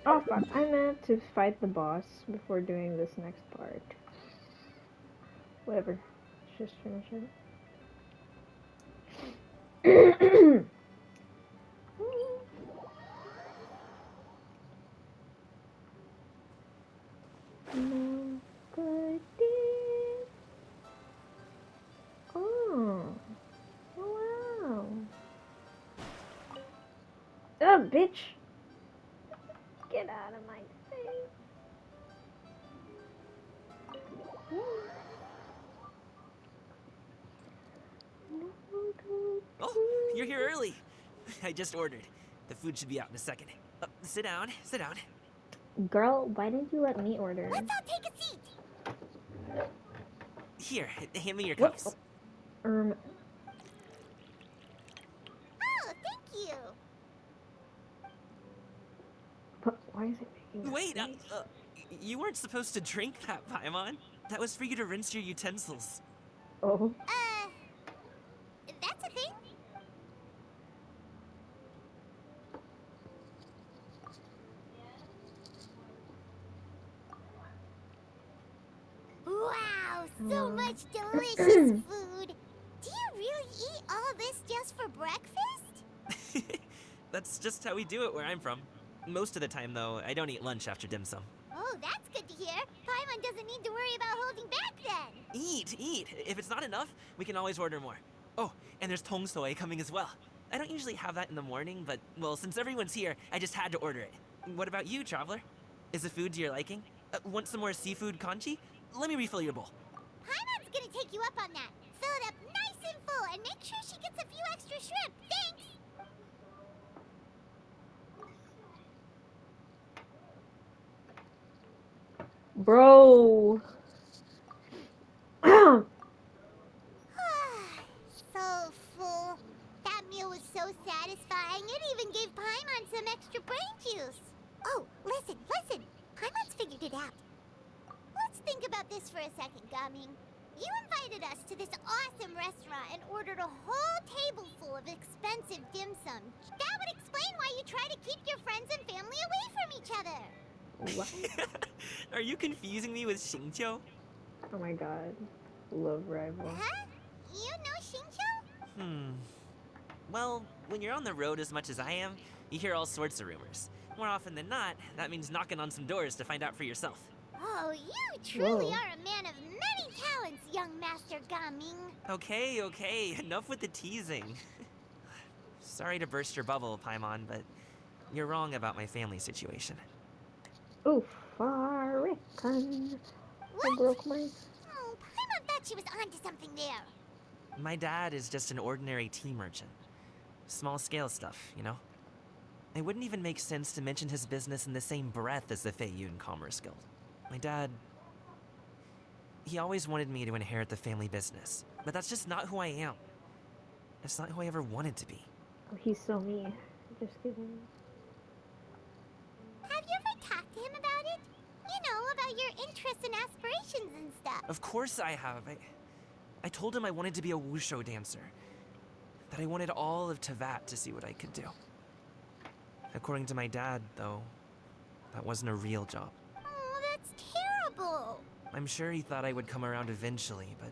Oh fuck, I meant to fight the boss before doing this next part. Whatever. Let's just finish it. No good deed. Oh. Oh wow. Oh bitch. Get out of my face. No good Oh, you're here early. I just ordered. The food should be out in a second. Sit down, sit down. Girl, why didn't you let me order? Let's all take a seat. Here, hand me your What? cups. Um, Oh, thank you. but why is it making Wait, that noise? you weren't supposed to drink that, Paimon. That was for you to rinse your utensils. Oh. Uh, that's a thing? Wow, so much delicious food. Do you really eat all this just for breakfast? That's just how we do it where I'm from. Most of the time, though, I don't eat lunch after dim sum. Oh, that's good to hear. Paimon doesn't need to worry about holding back then. Eat, eat. If it's not enough, we can always order more. Oh, and there's tong soy coming as well. I don't usually have that in the morning, but, well, since everyone's here, I just had to order it. What about you, traveler? Is the food to your liking? Want some more seafood kanchi? Let me refill your bowl. Paimon's gonna take you up on that. Fill it up nice and full and make sure she gets a few extra shrimp. Thanks. Bro. So full. That meal was so satisfying, it even gave Paimon some extra brain juice. Oh, listen, listen. Paimon's figured it out. Let's think about this for a second, Gaming. You invited us to this awesome restaurant and ordered a whole table full of expensive dim sum. That would explain why you try to keep your friends and family away from each other. What? Are you confusing me with Xingqiu? Oh my god. Love rival. Huh? You know Xingqiu? Well, when you're on the road as much as I am, you hear all sorts of rumors. More often than not, that means knocking on some doors to find out for yourself. Oh, you truly Whoa. are a man of many talents, young Master Gaming. Okay, enough with the teasing. Sorry to burst your bubble, Paimon, but you're wrong about my family situation. Oof. Farrakhan. I What? broke my. Oh, Paimon thought she was onto something there. My dad is just an ordinary tea merchant. Small scale stuff, you know? It wouldn't even make sense to mention his business in the same breath as the Feiyun Commerce Guild. My dad, he always wanted me to inherit the family business, but that's just not who I am. It's not who I ever wanted to be. Oh, he's so mean. Just kidding. Have you ever talked to him about it? You know, about your interests and aspirations and stuff. Of course I have. I told him I wanted to be a wushu dancer. That I wanted all of Tevat to see what I could do. According to my dad, though, that wasn't a real job. Oh, that's terrible. I'm sure he thought I would come around eventually, but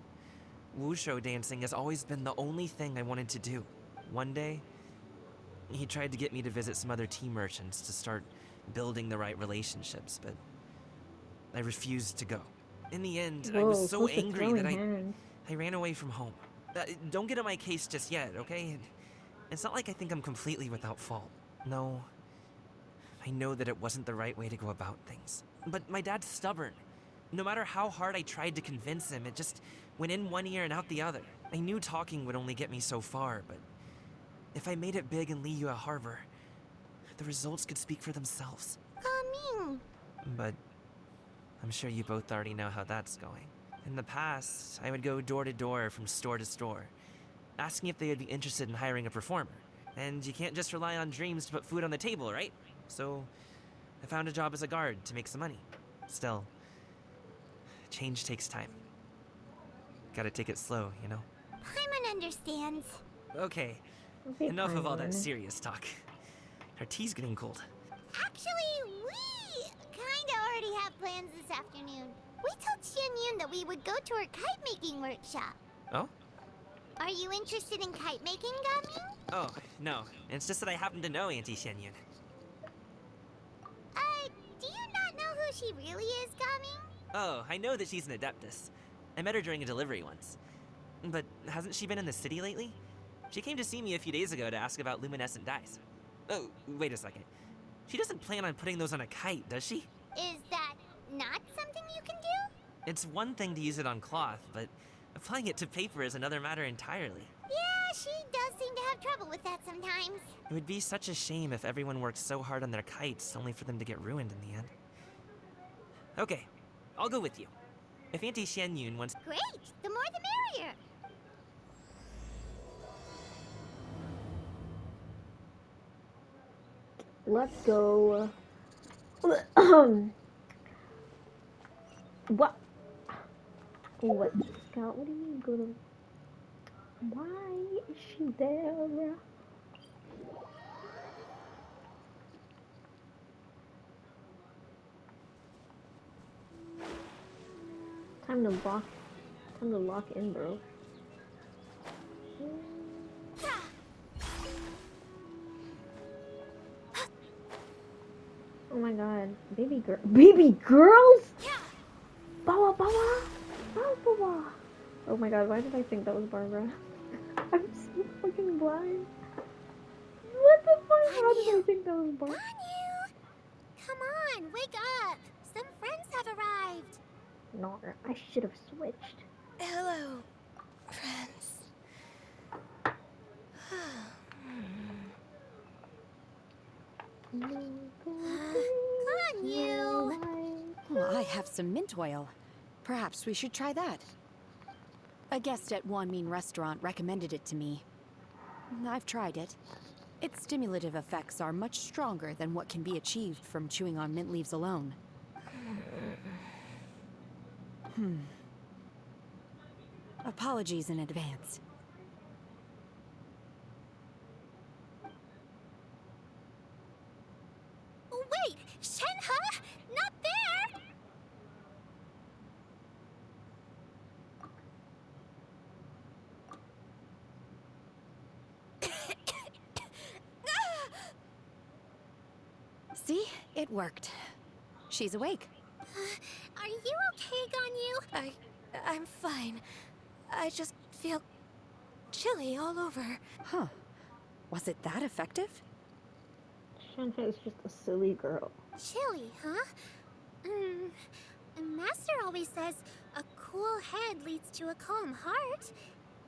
wushu dancing has always been the only thing I wanted to do. One day, he tried to get me to visit some other tea merchants to start building the right relationships, but I refused to go. In the end, I was Whoa, so close to angry throwing that hands. I ran away from home. Don't get on my case just yet, okay? It's not like I think I'm completely without fault. No, I know that it wasn't the right way to go about things. But my dad's stubborn. No matter how hard I tried to convince him, it just went in one ear and out the other. I knew talking would only get me so far, but if I made it big in Liyue Harbor, the results could speak for themselves. Gaming. But I'm sure you both already know how that's going. In the past, I would go door to door from store to store, asking if they would be interested in hiring a performer. And you can't just rely on dreams to put food on the table, right? So I found a job as a guard to make some money. Still, change takes time. Gotta take it slow, you know? Paimon understands. Okay, Okay, enough of all that Paimon. serious talk. Our tea's getting cold. Actually, we kinda already have plans this afternoon. We told Xianyun that we would go to her kite making workshop. Oh? Are you interested in kite making, Gaming? Oh, no. It's just that I happen to know Auntie Shenyun. Do you not know who she really is, Gaming? Oh, I know that she's an Adeptus. I met her during a delivery once. But hasn't she been in the city lately? She came to see me a few days ago to ask about luminescent dyes. Oh, wait a second. She doesn't plan on putting those on a kite, does she? Is that not something you can do? It's one thing to use it on cloth, but applying it to paper is another matter entirely. Yeah, she does seem to have trouble with that sometimes. It would be such a shame if everyone worked so hard on their kites only for them to get ruined in the end. Okay, I'll go with you. If Auntie Shenyun wants... Great! The more the merrier! Let's go. What? What? Scout, what do you mean go to... Why is she there? Time to lock in, bro. Oh my god, baby girls? Bawa bawa, bawa bawa. Oh my god, why did I think that was Barbara? I'm so fucking blind. What the fuck? How did I think that was Barbara? Ganyu! Come on, wake up! Some friends have arrived! No, I should have switched. Hello, friends. Ganyu! Well, I have some mint oil. Perhaps we should try that. A guest at Wanmin Restaurant recommended it to me. I've tried it. Its stimulative effects are much stronger than what can be achieved from chewing on mint leaves alone. Apologies in advance. Wait! Shenhe? Not there! See? It worked. She's awake. Are you okay, Ganyu? I'm fine. I just feel chilly all over. Huh. Was it that effective? Shanha is just a silly girl. Chilly, huh? Master always says a cool head leads to a calm heart.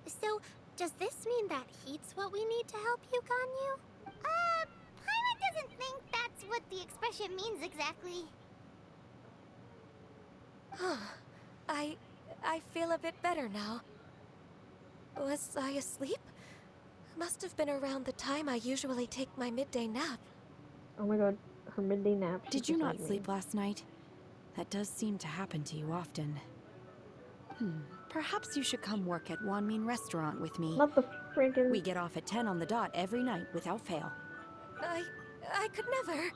So, does this mean that heat's what we need to help you, Ganyu? Paimon doesn't think that's what the expression means exactly. I feel a bit better now. Was I asleep? Must have been around the time I usually take my midday nap. Oh my god, her midday nap. she's Did you just not like me. sleep last night? That does seem to happen to you often. Perhaps you should come work at Wanmin Restaurant with me. Not the freaking. We get off at 10 on the dot every night without fail. I could never.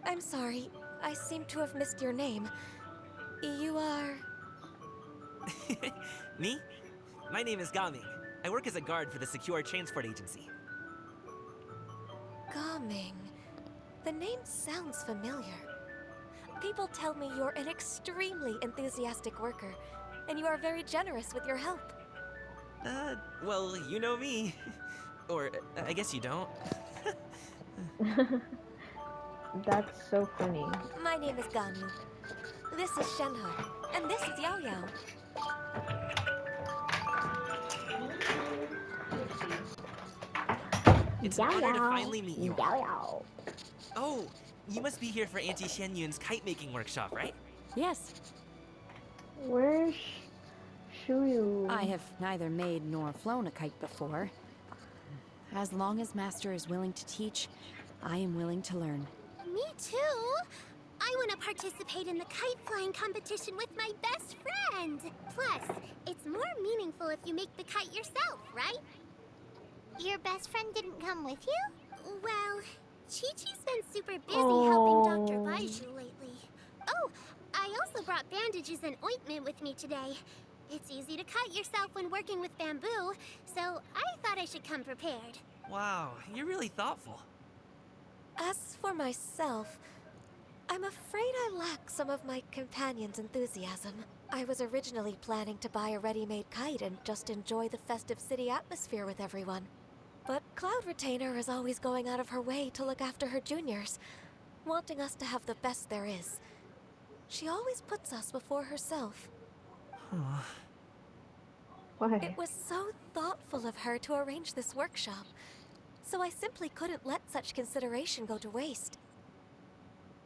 I'm sorry. I seem to have missed your name. You are... Me? My name is Gaming. I work as a guard for the Secure Transport Agency. Gaming. The name sounds familiar. People tell me you're an extremely enthusiastic worker, and you are very generous with your help. Well, you know me. Or, I guess you don't. That's so funny. My name is Ganyu. This is Shenhe, and this is Yao Yao. It's an honor to finally meet you. Yao yao. Oh, you must be here for Auntie Shenyun's kite making workshop, right? Yes, Where's Shuyu? I have neither made nor flown a kite before. As long as Master is willing to teach, I am willing to learn. Me too. I want to participate in the kite flying competition with my best friend. Plus, it's more meaningful if you make the kite yourself, right? Your best friend didn't come with you? Well, Chi-Chi's been super busy helping Dr. Baiju lately. Oh, I also brought bandages and ointment with me today. It's easy to cut yourself when working with bamboo, so I thought I should come prepared. Wow, you're really thoughtful. As for myself, I'm afraid I lack some of my companion's enthusiasm. I was originally planning to buy a ready-made kite and just enjoy the festive city atmosphere with everyone. But Cloud Retainer is always going out of her way to look after her juniors, wanting us to have the best there is. She always puts us before herself. Huh. Why? It was so thoughtful of her to arrange this workshop, so I simply couldn't let such consideration go to waste.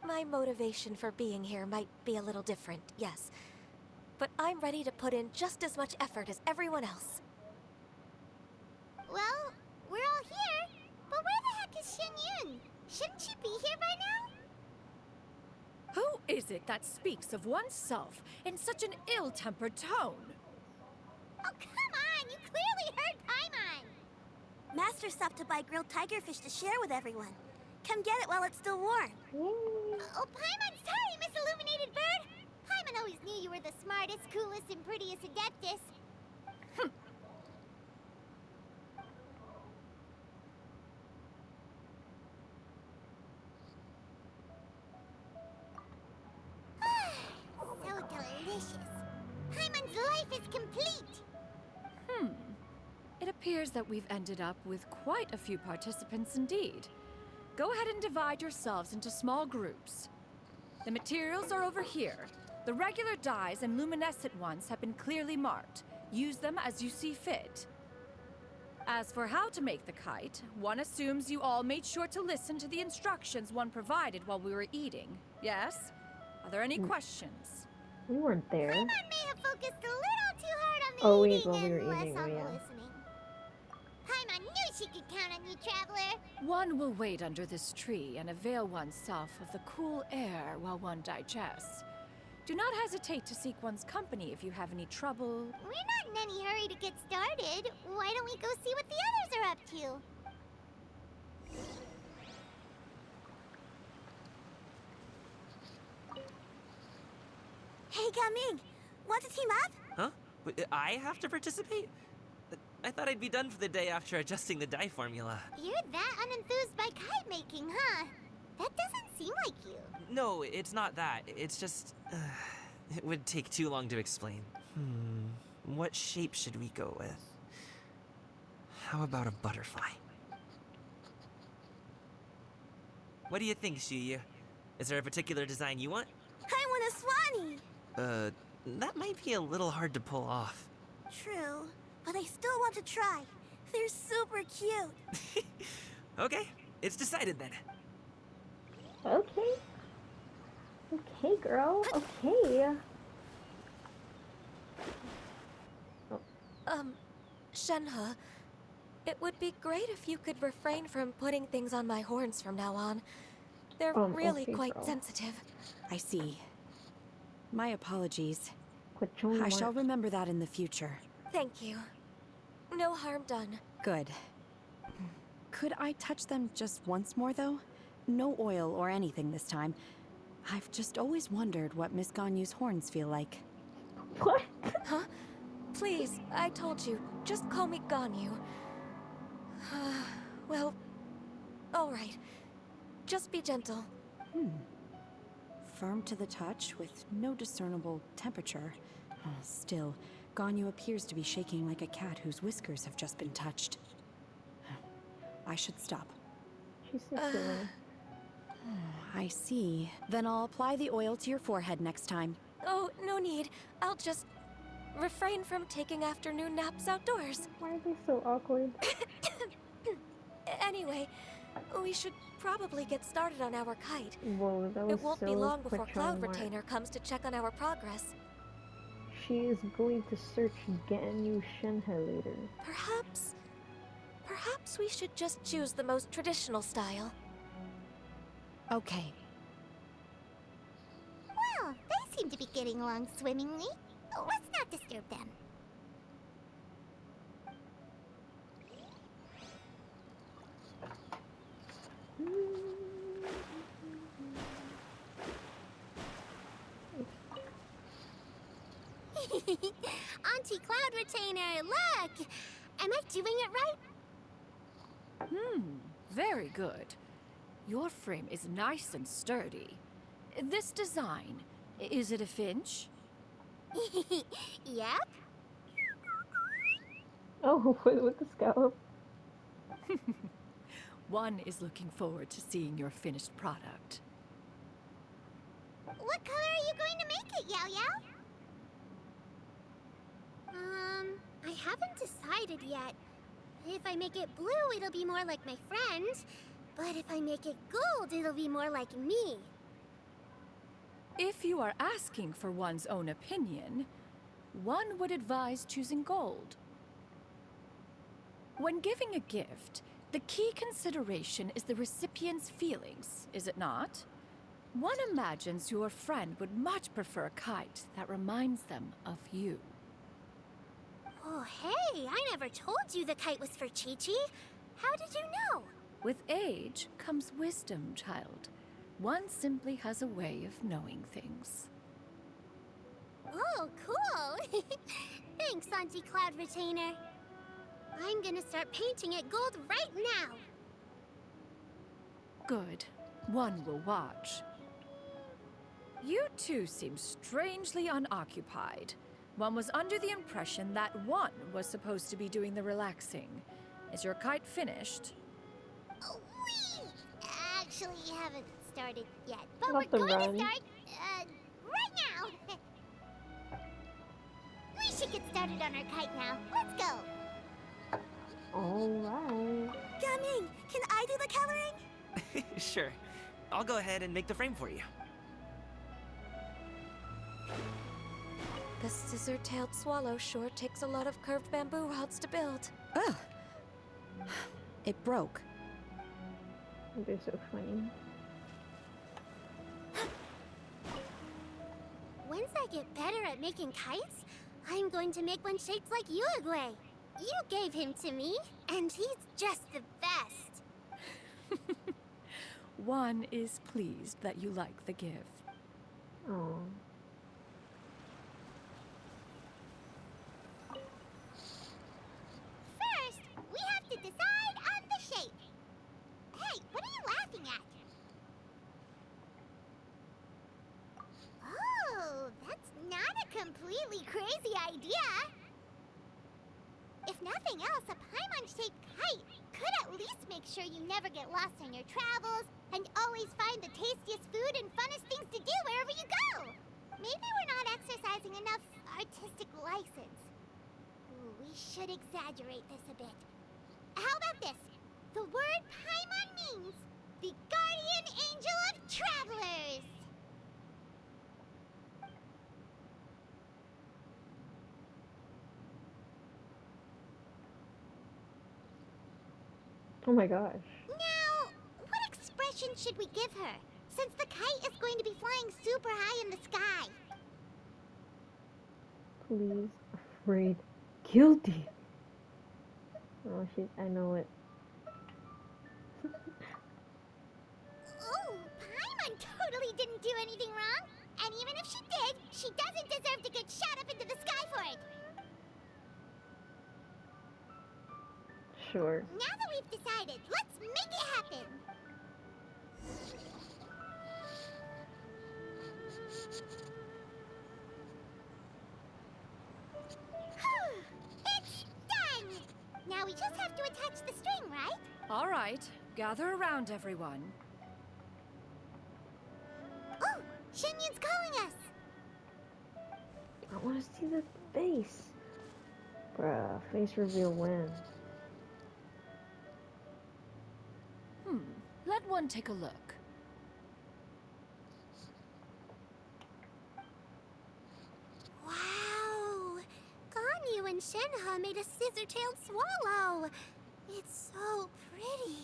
My motivation for being here might be a little different, yes, but I'm ready to put in just as much effort as everyone else. Well, we're all here, but where the heck is Shen Yun? Shouldn't she be here by now? Who is it that speaks of oneself in such an ill-tempered tone? Oh, come on! You clearly heard Paimon! Master stopped to buy grilled tigerfish to share with everyone. Come get it while it's still warm. Oh, Paimon, sorry, Miss Illuminated Bird! Paimon always knew you were the smartest, coolest, and prettiest Adeptus. So delicious. Paimon's life is complete. It appears that we've ended up with quite a few participants indeed. Go ahead and divide yourselves into small groups. The materials are over here. The regular dyes and luminescent ones have been clearly marked. Use them as you see fit. As for how to make the kite, one assumes you all made sure to listen to the instructions one provided while we were eating. Yes? Are there any questions? We weren't there. Paimon may have focused a little too hard on the Oh, wait, eating while we were and less eating, on oh, the yeah. listening. Paimon knew she could count on you, Traveler. One will wait under this tree and avail oneself of the cool air while one digests. Do not hesitate to seek one's company if you have any trouble. We're not in any hurry to get started. Why don't we go see what the others are up to? Hey, Gaming! Want to team up? Huh? I have to participate? I thought I'd be done for the day after adjusting the dye formula. You're that unenthused by kite making, huh? That doesn't seem like you. No, it's not that. It's just... it would take too long to explain. What shape should we go with? How about a butterfly? What do you think, Shuyu? Is there a particular design you want? I want a swanee! That might be a little hard to pull off. True, but I still want to try. They're super cute. Okay, it's decided then. Okay. Okay, girl. Okay. Shenhe, it would be great if you could refrain from putting things on my horns from now on. They're really okay, quite girl. sensitive. I see. My apologies. Quit showing I shall marks. remember that in the future. Thank you. No harm done. Good. Could I touch them just once more, though? No oil or anything this time. I've just always wondered what Miss Ganyu's horns feel like. What? Huh? Please, I told you. Just call me Ganyu. Well, alright. Just be gentle. Firm to the touch, with no discernible temperature. Still, Ganyu appears to be shaking like a cat whose whiskers have just been touched. I should stop. She's so silly. I see. Then I'll apply the oil to your forehead next time. Oh, no need. I'll just refrain from taking afternoon naps outdoors. Why are they so awkward? Anyway, we should probably get started on our kite. Whoa, that was It won't so be long before quick Cloud showing marks. Retainer comes to check on our progress. She is going to search Ganyu Shenhe later. Perhaps we should just choose the most traditional style. Okay. Well, they seem to be getting along swimmingly. Let's not disturb them. Auntie Cloud Retainer, look! Am I doing it right? Very good. Your frame is nice and sturdy. This design, is it a Finch? Yep. Oh, with the scallop. One is looking forward to seeing your finished product. What color are you going to make it, Yao Yao? I haven't decided yet. If I make it blue, it'll be more like my friend. But if I make it gold, it'll be more like me. If you are asking for one's own opinion, one would advise choosing gold. When giving a gift, the key consideration is the recipient's feelings, is it not? One imagines your friend would much prefer a kite that reminds them of you. Oh, hey, I never told you the kite was for Chi-Chi. How did you know? With age comes wisdom, child. One simply has a way of knowing things. Oh, cool. Thanks, Auntie Cloud Retainer. I'm gonna start painting it gold right now. Good. One will watch. You two seem strangely unoccupied. One was under the impression that one was supposed to be doing the relaxing. Is your kite finished? Oh, wee! Actually, haven't started yet, but Not we're the going run. to start, right now. We should get started on our kite now. Let's go. Alright. Gaming, can I do the coloring? Sure. I'll go ahead and make the frame for you. The scissor-tailed swallow sure takes a lot of curved bamboo rods to build. Ugh. It broke. They're so funny. Once I get better at making kites, I'm going to make one shaped like Uruguay. You gave him to me, and he's just the best. One is pleased that you like the gift. Oh. First, we have to decide on the shape. Hey, what are you laughing at? Oh, that's not a completely crazy idea. If nothing else, a Paimon-shaped kite could at least make sure you never get lost on your travels and always find the tastiest food and funnest things to do wherever you go. Maybe we're not exercising enough artistic license. Ooh, we should exaggerate this a bit. How about this? The word Paimon means the guardian angel of travelers. Oh my gosh. Now, what expression should we give her? Since the kite is going to be flying super high in the sky. Please. Afraid. Guilty. Oh, I know it. Oh, Paimon totally didn't do anything wrong. And even if she did, she doesn't deserve to get shot up into the sky for it. Sure. Now that we've decided, let's make it happen. It's done! Now we just have to attach the string, right? All right, gather around, everyone. Oh, Shenyun's calling us! I want to see the face. Bruh, face reveal when? Let one take a look. Wow! Ganyu and Shenhe made a scissor-tailed swallow! It's so pretty.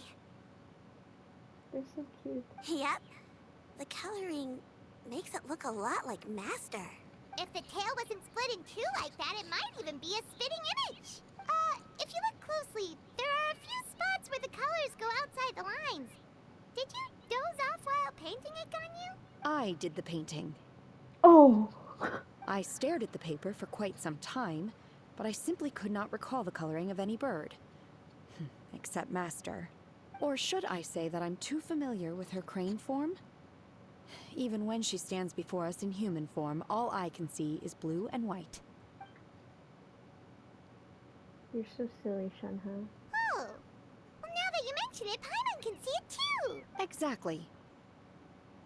They're so cute. Yep. The coloring makes it look a lot like Master. If the tail wasn't split in two like that, it might even be a spitting image. If you look closely, there are a few spots where the colors go outside the lines. Did you doze off while painting it, Ganyu? I did the painting. Oh! I stared at the paper for quite some time, but I simply could not recall the coloring of any bird. Except Master. Or should I say that I'm too familiar with her crane form? Even when she stands before us in human form, all I can see is blue and white. You're so silly, Shenhe. Oh, well, now that you mention it, Paimon can see it too. Exactly.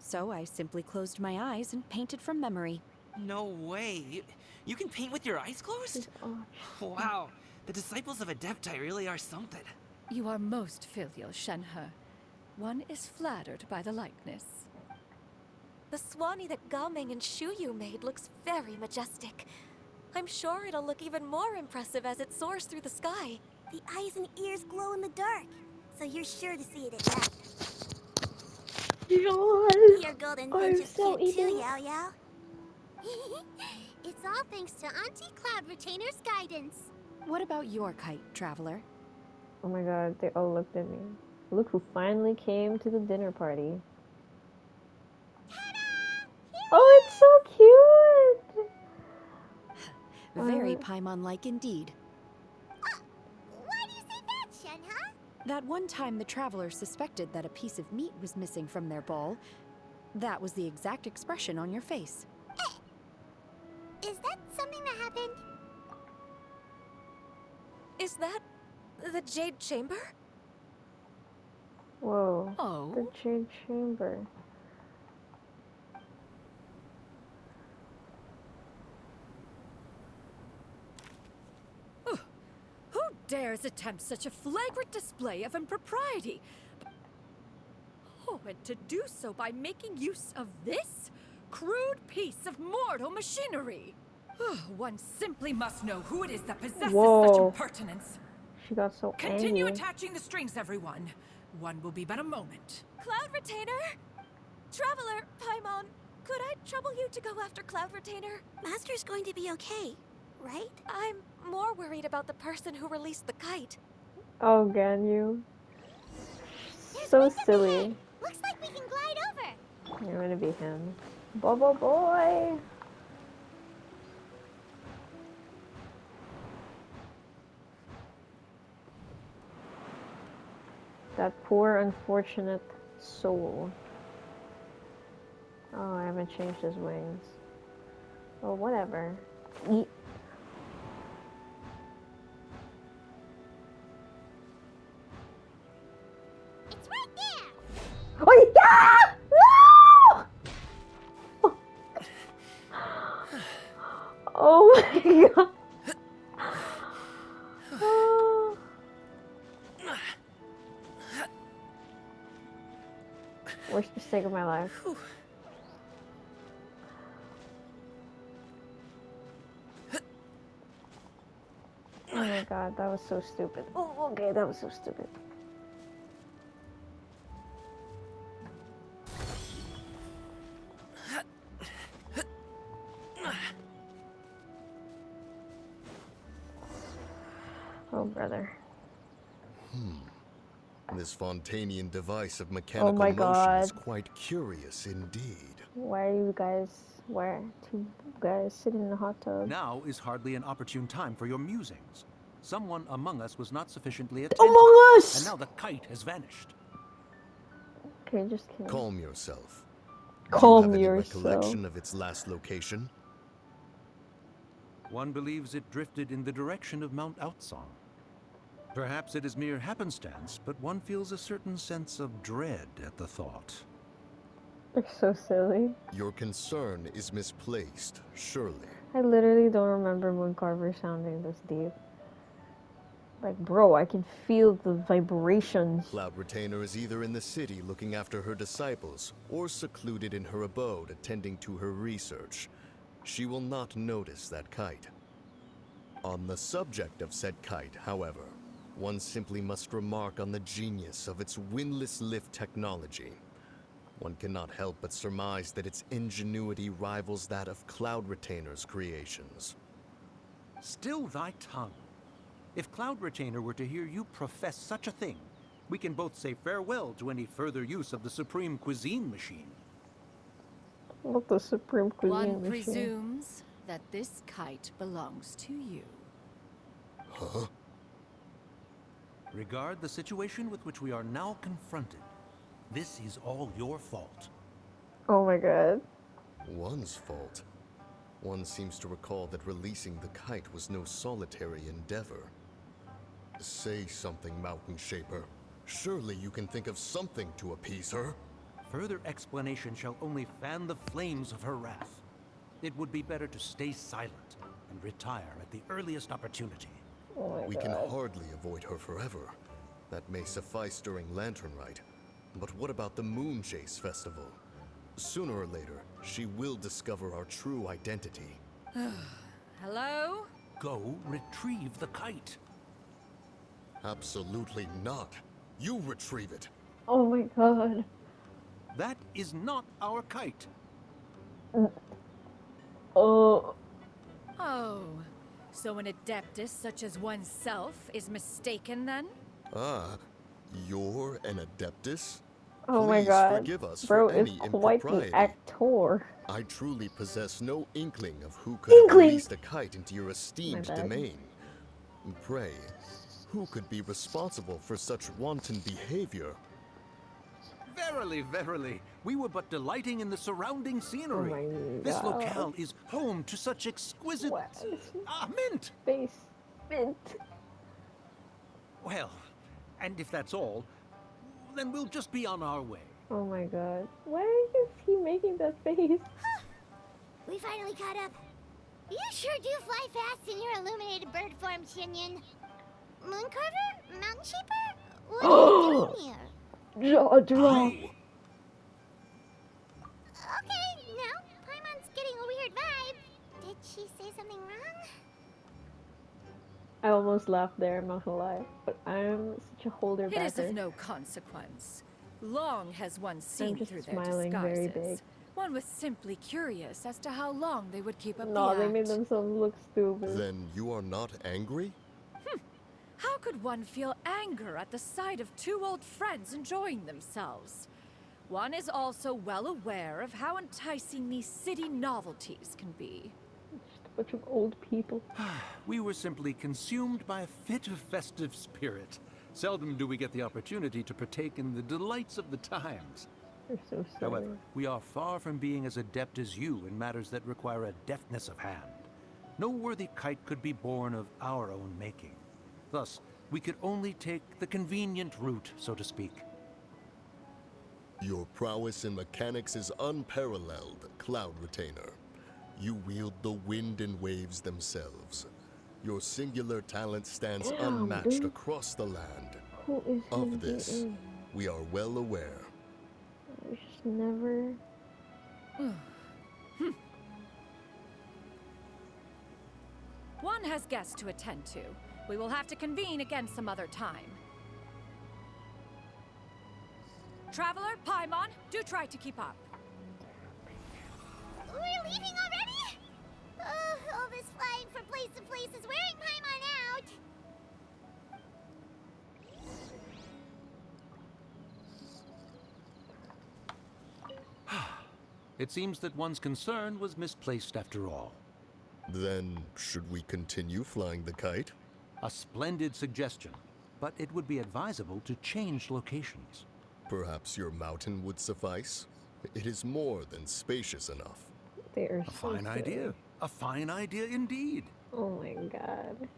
So I simply closed my eyes and painted from memory. No way. You can paint with your eyes closed? Oh, Wow. The disciples of Adepti really are something. You are most filial, Shenhe. One is flattered by the likeness. The Swanee that Gaoming and Shuyu made looks very majestic. I'm sure it'll look even more impressive as it soars through the sky. The eyes and ears glow in the dark, so you're sure to see it at night. Yes. Your golden I'm finch is so cute too, evil. Yao Yao. It's all thanks to Auntie Cloud Retainer's guidance. What about your kite, traveler? Oh my god, they all looked at me. Look who finally came to the dinner party. Oh, it's so cute! Very Paimon-like indeed. Why do you say that, Shenhe? That one time the traveler suspected that a piece of meat was missing from their bowl, that was the exact expression on your face. Is that something that happened? Is that the Jade Chamber? Whoa. Oh? The Jade Chamber. Who dares attempt such a flagrant display of impropriety? Oh, and to do so by making use of this crude piece of mortal machinery. One simply must know who it is that possesses such Whoa. impertinence. She got so Continue angry. attaching the strings, everyone. One will be but a moment. Cloud Retainer? Traveler, Paimon, could I trouble you to go after Cloud Retainer? Master's going to be okay, right? I'm more worried about the person who released the kite. Oh, Ganyu. There's So wind up silly. ahead. Looks like we can glide over. You're gonna be him. Bubble boy! That poor, unfortunate soul. Oh, I haven't changed his wings. Oh, whatever. Eat. It's right there. Oh, yeah! No! Oh my god. Oh. Worst mistake of my life. Oh my god, that was so stupid. Oh, okay, that was so stupid. Oh, brother. This Fontanian device of mechanical my motion is God. quite curious indeed. Why are you guys, why two guys sitting in a hot tub? Now is hardly an opportune time for your musings. Someone among us was not sufficiently attentive, Among Us! and now the kite has vanished. Okay, just kidding. Calm yourself. Calm Do you have any yourself. recollection of its last location? One believes it drifted in the direction of Mount Outsong. Perhaps it is mere happenstance, but one feels a certain sense of dread at the thought. They're so silly. Your concern is misplaced, surely. I literally don't remember Mooncarver sounding this deep. Like, bro, I can feel the vibrations. Cloud Retainer is either in the city looking after her disciples, or secluded in her abode attending to her research. She will not notice that kite. On the subject of said kite, however, one simply must remark on the genius of its windless lift technology. One cannot help but surmise that its ingenuity rivals that of Cloud Retainer's creations. Still thy tongue. If Cloud Retainer were to hear you profess such a thing, we can both say farewell to any further use of the Supreme Cuisine Machine. What the Supreme Cuisine One machine. presumes that this kite belongs to you. Huh? Regard the situation with which we are now confronted. This is all your fault. Oh my god. One's fault. One seems to recall that releasing the kite was no solitary endeavor. Say something, Mountain Shaper. Surely you can think of something to appease her. Further explanation shall only fan the flames of her wrath. It would be better to stay silent and retire at the earliest opportunity. Oh my We god. can hardly avoid her forever. That may suffice during Lantern Rite. But what about the Moon Chase Festival? Sooner or later, she will discover our true identity. Hello? Go retrieve the kite. Absolutely not. You retrieve it. Oh my god. That is not our kite. Oh. Oh, so an adeptus such as oneself is mistaken then? Ah, you're an Adeptus? Oh my Please god. forgive us Bro for is any quite impropriety. the actor. I truly possess no inkling of who could have Inkling! released a kite into your esteemed bad. domain. Pray, who could be responsible for such wanton behavior? Verily, verily, we were but delighting in the surrounding scenery. my This God. locale is home to such exquisite... What? mint! Face. Mint. Well, and if that's all, then we'll just be on our way. Oh my god. Why is he making that face? We finally caught up. You sure do fly fast in your illuminated bird form, Shinyan. Mooncarver? Mountain Shaper? What are you doing here? Jaw drop. Okay, now Paimon's getting a weird vibe. Did she say something wrong? I almost laughed there, I'm not gonna lie. But I'm such a holder It is backer. of no consequence. Long has one seen just through their smiling very disguises. big. One was simply curious as to how long they would keep up No, the they act. made themselves look stupid. Then you are not angry? How could one feel anger at the sight of two old friends enjoying themselves? One is also well aware of how enticing these city novelties can be. Just a bunch of old people. We were simply consumed by a fit of festive spirit. Seldom do we get the opportunity to partake in the delights of the times. They're so silly. However, we are far from being as adept as you in matters that require a deftness of hand. No worthy kite could be born of our own making. Thus, we could only take the convenient route, so to speak. Your prowess in mechanics is unparalleled, Cloud Retainer. You wield the wind and waves themselves. Your singular talent stands Damn, unmatched dude. across the land. Who is he Of this, being? we are well aware. I just never. One has guests to attend to. We will have to convene again some other time. Traveler, Paimon, do try to keep up. We're leaving already? All this flying from place to place is wearing Paimon out. It seems that one's concern was misplaced after all. Then, should we continue flying the kite? A splendid suggestion, but it would be advisable to change locations. Perhaps your mountain would suffice? It is more than spacious enough. They are A so fine silly. idea. A fine idea indeed. Oh my god.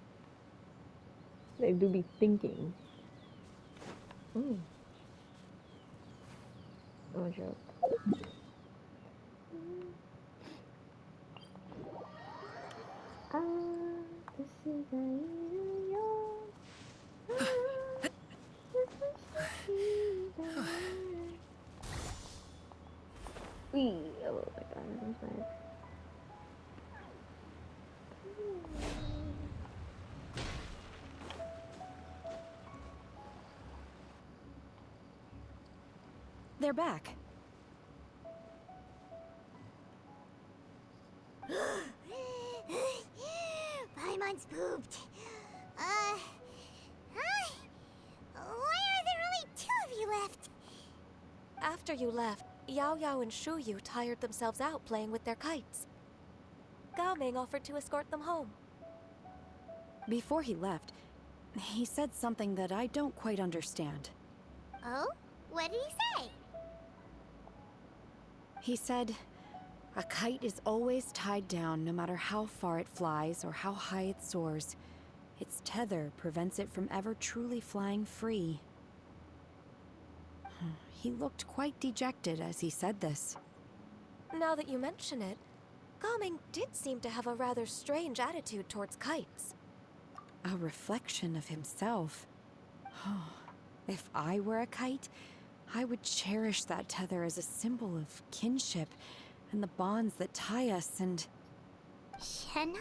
They do be thinking. No joke. Ah, this is a New York. Ah, this is the Wee. Oh my god, I'm sorry. They're back. Paimon's pooped. Hi. Why are there only two of you left? After you left, Yao Yao and Shu Yu tired themselves out playing with their kites. Gao Ming offered to escort them home. Before he left, he said something that I don't quite understand. Oh? What did he say? He said, a kite is always tied down no matter how far it flies or how high it soars. Its tether prevents it from ever truly flying free. He looked quite dejected as he said this. Now that you mention it, Gao Ming did seem to have a rather strange attitude towards kites. A reflection of himself. If I were a kite, I would cherish that tether as a symbol of kinship and the bonds that tie us and... Shenhe?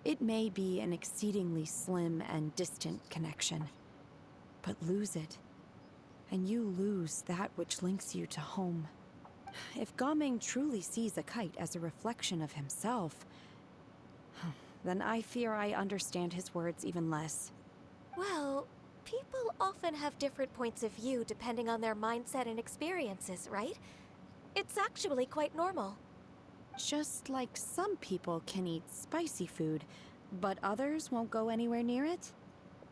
It may be an exceedingly slim and distant connection, but lose it, and you lose that which links you to home. If Gao Ming truly sees a kite as a reflection of himself, then I fear I understand his words even less. Well, people often have different points of view depending on their mindset and experiences, right? It's actually quite normal. Just like some people can eat spicy food, but others won't go anywhere near it?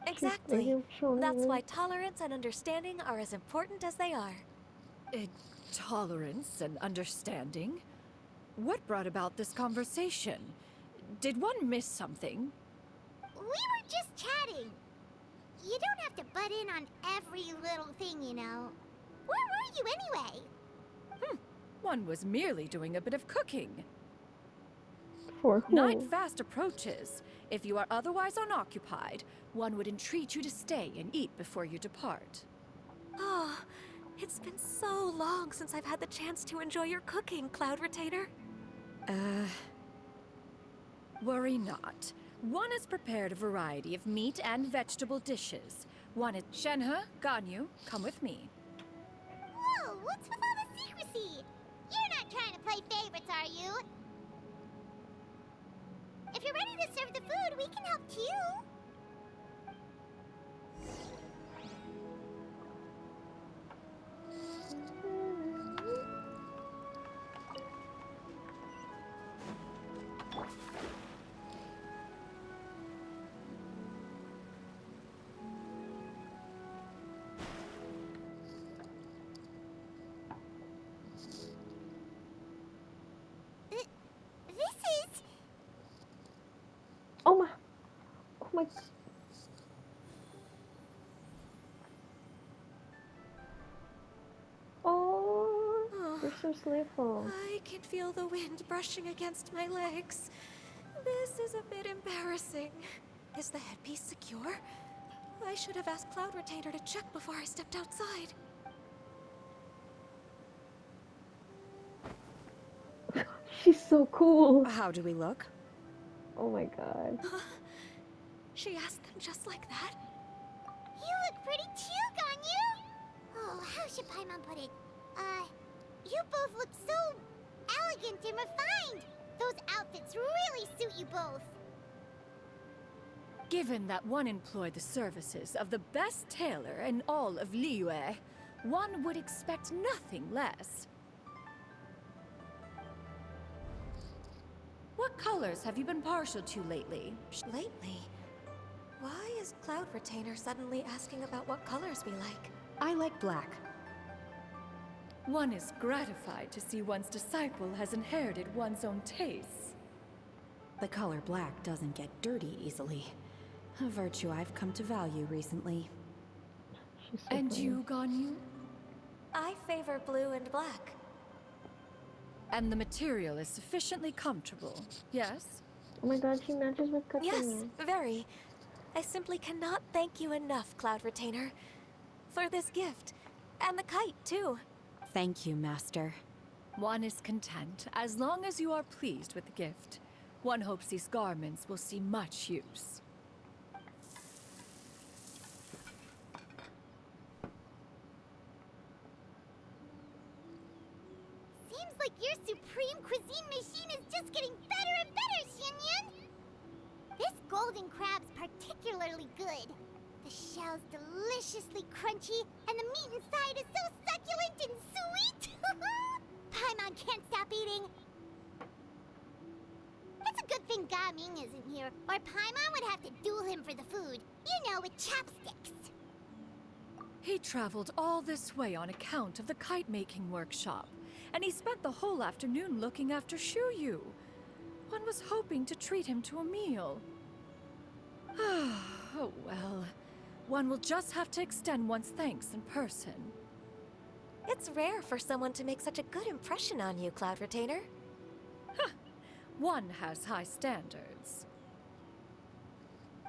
Exactly. That's why tolerance and understanding are as important as they are. Tolerance and understanding? What brought about this conversation? Did one miss something? We were just chatting. You don't have to butt in on every little thing, you know. Where were you anyway? One was merely doing a bit of cooking. For who? Night fast approaches. If you are otherwise unoccupied, one would entreat you to stay and eat before you depart. Oh, it's been so long since I've had the chance to enjoy your cooking, Cloud Retainer. Worry not. One has prepared a variety of meat and vegetable dishes. One is Shenhe, Ganyu, come with me. Whoa, what's with all the secrecy? You're not trying to play favorites, are you? If you're ready to serve the food, we can help too. This is... Oh my. Oh my. Oh, you're so sleepful. I can feel the wind brushing against my legs. This is a bit embarrassing. Is the headpiece secure? I should have asked Cloud Retainer to check before I stepped outside. She's so cool. How do we look? Oh my god. She asked them just like that? You look pretty too, Ganyu! Oh, how should Paimon put it? You both look so elegant and refined! Those outfits really suit you both. Given that one employed the services of the best tailor in all of Liyue, one would expect nothing less. What colors have you been partial to lately? Lately? Why is Cloud Retainer suddenly asking about what colors we like? I like black. One is gratified to see one's disciple has inherited one's own tastes. The color black doesn't get dirty easily. A virtue I've come to value recently. She's so And funny. you, Ganyu? I favor blue and black. And the material is sufficiently comfortable, yes? Oh my god, she matches with Katsumi. Yes, very. I simply cannot thank you enough, Cloud Retainer, for this gift. And the kite, too. Thank you, Master. One is content, as long as you are pleased with the gift. One hopes these garments will see much use. Seems like your supreme cuisine machine is just getting better and better, Xianyun! This golden crab's particularly good. The shell's deliciously crunchy, and the meat inside is so succulent and sweet! Paimon can't stop eating. It's a good thing Gaming isn't here, or Paimon would have to duel him for the food. You know, with chopsticks. He traveled all this way on account of the kite-making workshop, and he spent the whole afternoon looking after Shuyu. One was hoping to treat him to a meal. Oh well. One will just have to extend one's thanks in person. It's rare for someone to make such a good impression on you, Cloud Retainer. One has high standards.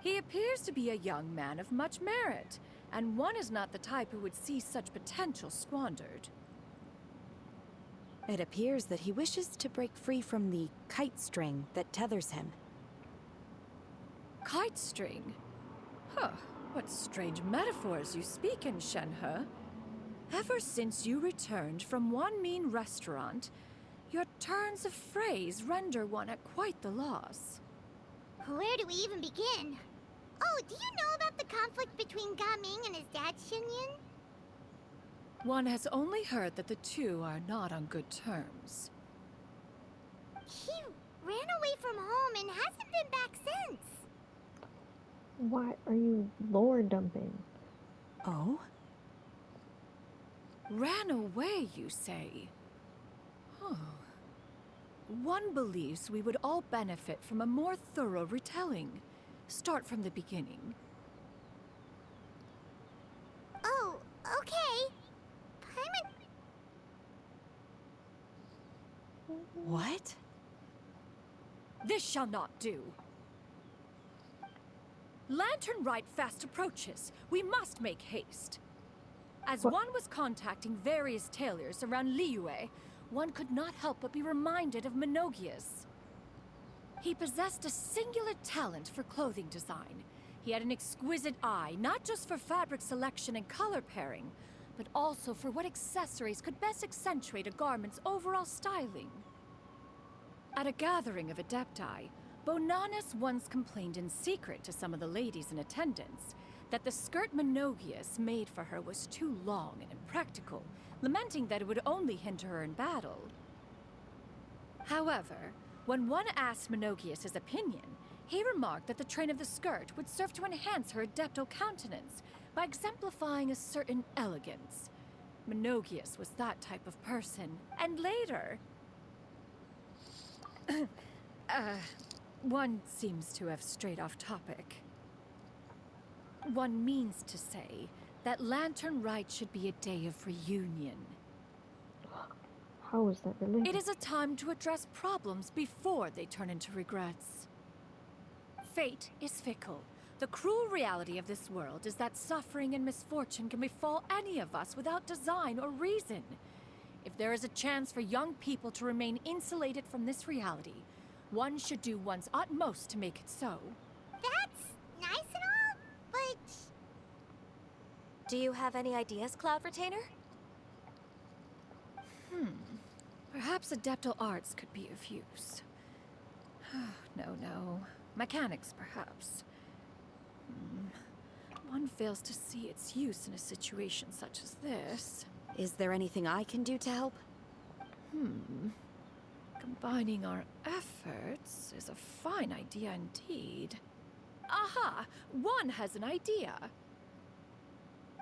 He appears to be a young man of much merit, and one is not the type who would see such potential squandered. It appears that he wishes to break free from the kite string that tethers him. Kite string? Huh, what strange metaphors you speak in, Shenhe. Ever since you returned from One Mean Restaurant, your turns of phrase render one at quite the loss. Where do we even begin? Oh, do you know about the conflict between Gaming and his dad, Xinyan? One has only heard that the two are not on good terms. He ran away from home and hasn't been back since. Why are you lore dumping? Oh? Ran away, you say? Oh. One believes we would all benefit from a more thorough retelling. Start from the beginning. Oh, okay. Paimon... What? This shall not do. Lantern Rite fast approaches. We must make haste. As What? one was contacting various tailors around Liyue, one could not help but be reminded of Menogias. He possessed a singular talent for clothing design. He had an exquisite eye, not just for fabric selection and color pairing, but also for what accessories could best accentuate a garment's overall styling. At a gathering of Adepti, Bonanis once complained in secret to some of the ladies in attendance that the skirt Menogias made for her was too long and impractical, lamenting that it would only hinder her in battle. However, when one asked Menogias his opinion, he remarked that the train of the skirt would serve to enhance her adeptal countenance by exemplifying a certain elegance. Menogias was that type of person, and later... one seems to have strayed off topic. One means to say that Lantern Rite should be a day of reunion. How is that related? It is a time to address problems before they turn into regrets. Fate is fickle. The cruel reality of this world is that suffering and misfortune can befall any of us without design or reason. If there is a chance for young people to remain insulated from this reality, one should do one's utmost to make it so. That's nice and all, but... Do you have any ideas, Cloud Retainer? Perhaps adeptal arts could be of use. No. Mechanics, perhaps. One fails to see its use in a situation such as this. Is there anything I can do to help? Combining our efforts is a fine idea indeed. Aha! One has an idea.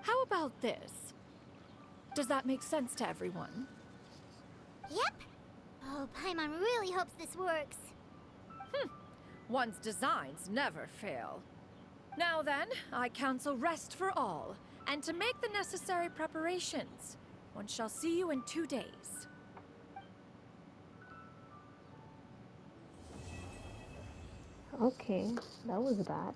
How about this? Does that make sense to everyone? Yep. Oh, Paimon really hopes this works. One's designs never fail. Now then, I counsel rest for all, and to make the necessary preparations. One shall see you in 2 days. Okay, that was that.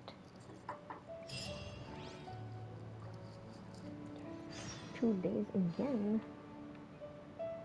2 days again.